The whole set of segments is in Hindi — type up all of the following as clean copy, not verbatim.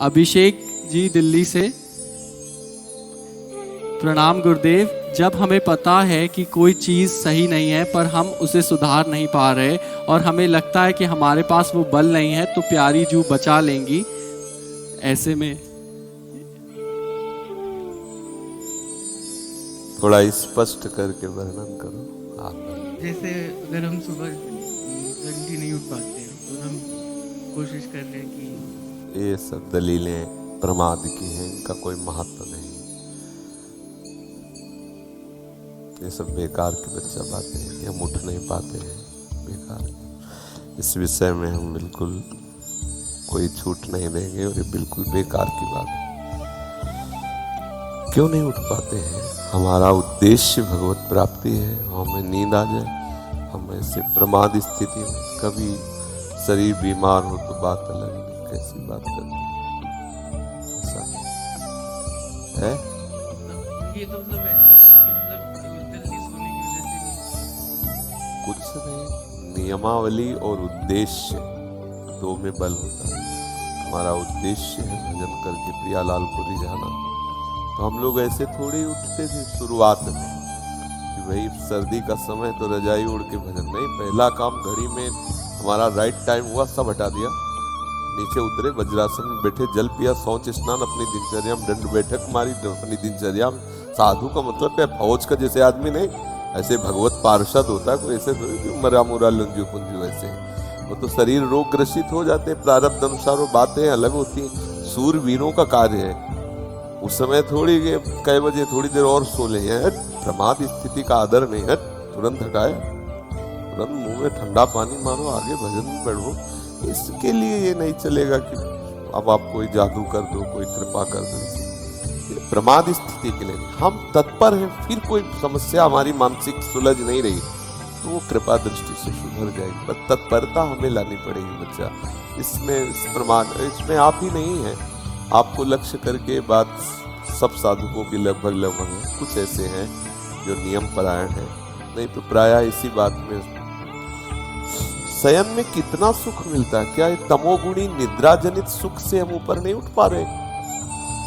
अभिषेक जी दिल्ली से। प्रणाम गुरुदेव। जब हमें पता है कि कोई चीज़ सही नहीं है पर हम उसे सुधार नहीं पा रहे और हमें लगता है कि हमारे पास वो बल नहीं है, तो प्यारी जू बचा लेंगी, ऐसे में थोड़ा स्पष्ट करके वर्णन करो आप। जैसे अगर हम सुबह जल्दी नहीं उठ पाते हैं तो हम कोशिश कर रहे हैं कि ये सब दलीलें प्रमाद की हैं, इनका कोई महत्व नहीं। ये सब बेकार की बच्चा बातें हैं, हम उठ नहीं पाते हैं, बेकार। इस विषय में हम बिल्कुल कोई छूट नहीं देंगे और ये बिल्कुल बेकार की बात है। क्यों नहीं उठ पाते हैं? हमारा उद्देश्य भगवत प्राप्ति है, हमें नींद आ जाए, हम ऐसे प्रमाद स्थिति में, कभी शरीर बीमार हो तो बात अलग है, कैसी बात करते हैं, ऐसा है। ये तो मतलब ऐसा कि मतलब जल्दी सोने की वजह से कुछ नहीं, नियमावली और उद्देश्य दो में बल होता है। हमारा उद्देश्य है भजन करके प्रियालाल को रिझाना, तो हम लोग ऐसे थोड़े ही उठते थे शुरुआत में कि भाई सर्दी का समय तो रजाई ओढ़ के भजन नहीं। पहला काम घड़ी में हमारा राइट टाइम हुआ, सब हटा दिया, नीचे उतरे, वज्रासन में बैठे, जल पिया, शौच स्नान, अपनी दिनचर्या में दंड बैठक मारी, अपनी दिनचर्या में। साधु का मतलब क्या, फौज का जैसे आदमी नहीं, ऐसे भगवत पार्षद होता है कोई, ऐसे मरा मुरा लंजू पुंजू ऐसे। वो तो शरीर रोग ग्रसित हो जाते हैं, प्रारब्ध अनुसार वो बातें अलग होती हैं। सूरवीरों का कार्य है उस समय थोड़ी कई बजे थोड़ी देर और सो ले, प्रमाद स्थिति का आदर नहीं है, तुरंत हटाए, तुरंत मुंह में ठंडा पानी मारो, आगे भजन में बढ़ो। इसके लिए ये नहीं चलेगा कि अब आप कोई जादू कर दो, कोई कृपा कर दो। प्रमाद स्थिति के लिए हम तत्पर हैं, फिर कोई समस्या हमारी मानसिक सुलझ नहीं रही तो वो कृपा दृष्टि से सुधर जाएगी, पर तत्परता हमें लानी पड़ेगी बच्चा। इसमें प्रमाद इसमें आप ही नहीं है, आपको लक्ष्य करके बात सब साधुकों की लगभग है। कुछ ऐसे हैं जो नियम परायण है, नहीं तो प्रायः इसी बात में। शयन में कितना सुख मिलता है, क्या ये तमोगुणी निद्रा जनित सुख से हम ऊपर नहीं उठ पा रहे?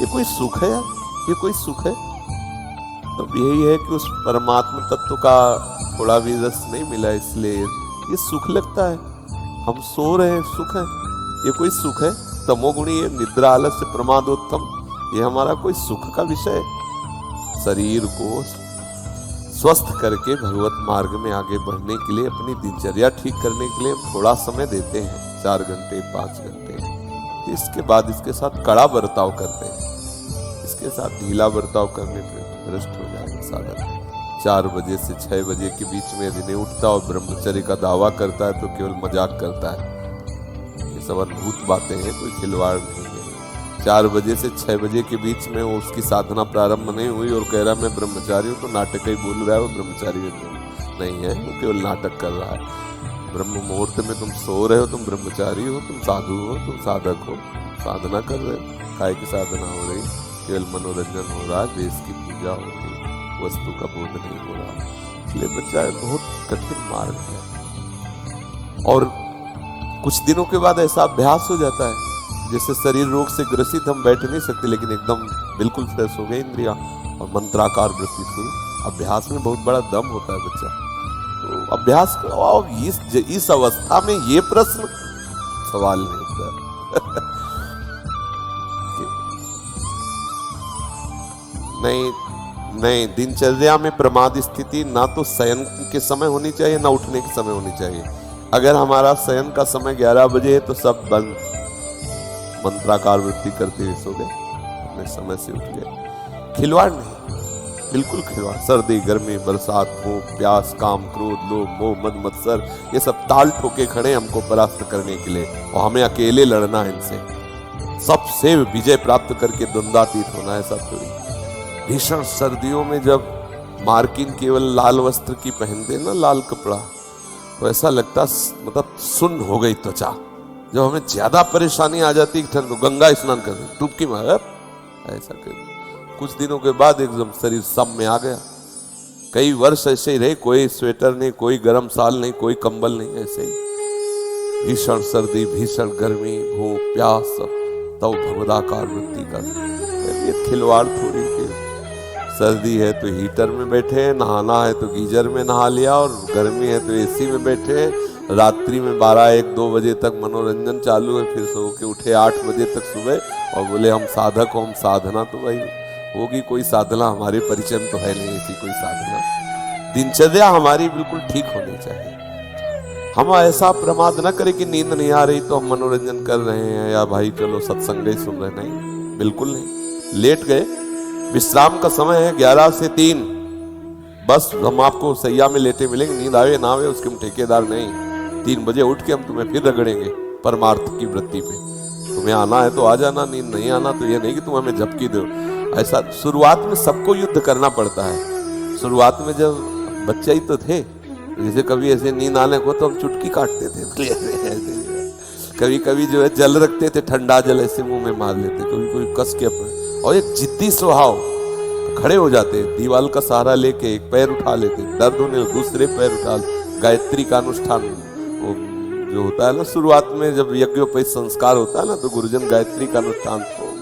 ये कोई सुख है यार? ये कोई सुख है? तो यही है कि उस परमात्मा तत्व का थोड़ा भी रस नहीं मिला, इसलिए ये सुख लगता है। हम सो रहे हैं, सुख है? ये कोई सुख है? तमोगुणी निद्रा आलस्य प्रमादोत्तम, ये हमारा कोई सुख का विषय है? शरीर को स्वस्थ करके भगवत मार्ग में आगे बढ़ने के लिए, अपनी दिनचर्या ठीक करने के लिए थोड़ा समय देते हैं, 4 घंटे 5 घंटे। इसके बाद इसके साथ कड़ा बर्ताव करते हैं, इसके साथ ढीला बर्ताव करने पर भ्रष्ट हो जाएगा साधक। 4 बजे से 6 बजे के बीच में यदि नहीं उठता और ब्रह्मचर्य का दावा करता है तो केवल मजाक करता है। ये सब अद्भुत बातें हैं, कोई खिलवाड़ नहीं है। 4 बजे से 6 बजे के बीच में वो उसकी साधना प्रारंभ नहीं हुई और कह रहा मैं ब्रह्मचारी हूँ, तो नाटक ही बोल रहा है, वो ब्रह्मचारी नहीं है, वो केवल नाटक कर रहा है। ब्रह्म मुहूर्त में तुम सो रहे हो, तुम ब्रह्मचारी हो, तुम साधु हो, तुम साधक हो, साधना कर रहे हो। काय की साधना हो रही? केवल मनोरंजन हो रहा है, देश की पूजा हो रही, वस्तु का बोध नहीं हो रहा। इसलिए बच्चा बहुत कठिन मार्ग है। और कुछ दिनों के बाद ऐसा अभ्यास हो जाता है जैसे शरीर रोग से ग्रसित हम बैठ नहीं सकते, लेकिन एकदम बिल्कुल फ्रेश हो गए इंद्रिया और मंत्राकार वृत्ति शुरू। अभ्यास में बहुत बड़ा दम होता है बच्चा, तो अभ्यास करो। और इस अवस्था में ये प्रश्न सवाल नहीं होता नहीं, दिनचर्या में प्रमाद स्थिति ना तो शयन के समय होनी चाहिए, ना उठने के समय होनी चाहिए। अगर हमारा शयन का समय 11 बजे है तो सब बंद, मंत्राकार वृत्ति करते हुए सो गए, अपने समय से उठ गए। खिलवाड़ नहीं, बिल्कुल खिलवाड़। सर्दी, गर्मी, बरसात, भूख, प्यास, काम, क्रोध, लोभ, मोह, मद, मत्सर, ये सब ताल ठोके खड़े हमको परास्त करने के लिए, और हमें अकेले लड़ना है इनसे, सबसे विजय प्राप्त करके द्वंद्वातीत होना है। सब थोड़ी भीषण सर्दियों में जब मार्किन केवल लाल वस्त्र की पहनते ना, लाल कपड़ा, तो ऐसा लगता मतलब सुन्न हो गई त्वचा। जब हमें ज्यादा परेशानी आ जाती है ठंड, तो गंगा स्नान कर दे, डुबकी मार, ऐसा कर। कुछ दिनों के बाद एकदम शरीर सम में आ गया। कई वर्ष ऐसे ही रहे, कोई स्वेटर नहीं, कोई गर्म साल नहीं, कोई कंबल नहीं, ऐसे ही भीषण सर्दी, भीषण गर्मी, भूख, प्यास, सब तब भगवदाकार वृत्ति कर। ये खिलवाड़ थोड़ी के सर्दी है तो हीटर में बैठे, नहाना है तो गीजर में नहा लिया, और गर्मी है तो एसी में बैठे, रात्रि में 12-1-2 बजे तक मनोरंजन चालू है, फिर सो के उठे 8 बजे तक सुबह और बोले हम साधक हो, हम साधना। तो भाई होगी कोई साधना, हमारे परिचय में तो है नहीं ऐसी कोई साधना। दिनचर्या हमारी बिल्कुल ठीक होनी चाहिए। हम ऐसा प्रमाद न करें कि नींद नहीं आ रही तो हम मनोरंजन कर रहे हैं या भाई चलो सत्संग ही सुन रहे, नहीं, बिल्कुल नहीं। लेट गए, विश्राम का समय है 11 से 3, बस हम आपको सैया में लेटे मिलेंगे, नींद आवे ना आवे उसके हम ठेकेदार नहीं। 3 बजे उठ के हम तुम्हें फिर रगड़ेंगे परमार्थ की वृत्ति पे। तुम्हें आना है तो आ जाना, नींद नहीं आना तो ये नहीं कि तुम हमें झपकी दो। ऐसा शुरुआत में सबको युद्ध करना पड़ता है। शुरुआत में जब बच्चे ही तो थे, जैसे कभी ऐसे नींद आने को तो हम चुटकी काटते थे, कभी कभी जो है जल रखते थे, ठंडा जल ऐसे मुंह में मार लेते, कभी कोई कस के अपने, और एक जिद्दी स्वभाव, खड़े हो जाते, दीवाल का सहारा लेके एक पैर उठा लेते, दर्द होने दूसरे पैर उठा, गायत्री का अनुष्ठान वो जो होता है ना शुरुआत में जब यज्ञोपवीत संस्कार होता है ना, तो गुरुजन गायत्री का अनुष्ठान तो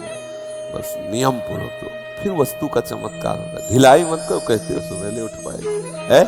बस नियम पूर्वक, तो फिर वस्तु का चमत्कार होता है। ढिलाई मत करो, कहते हो सुबह उठ पाए है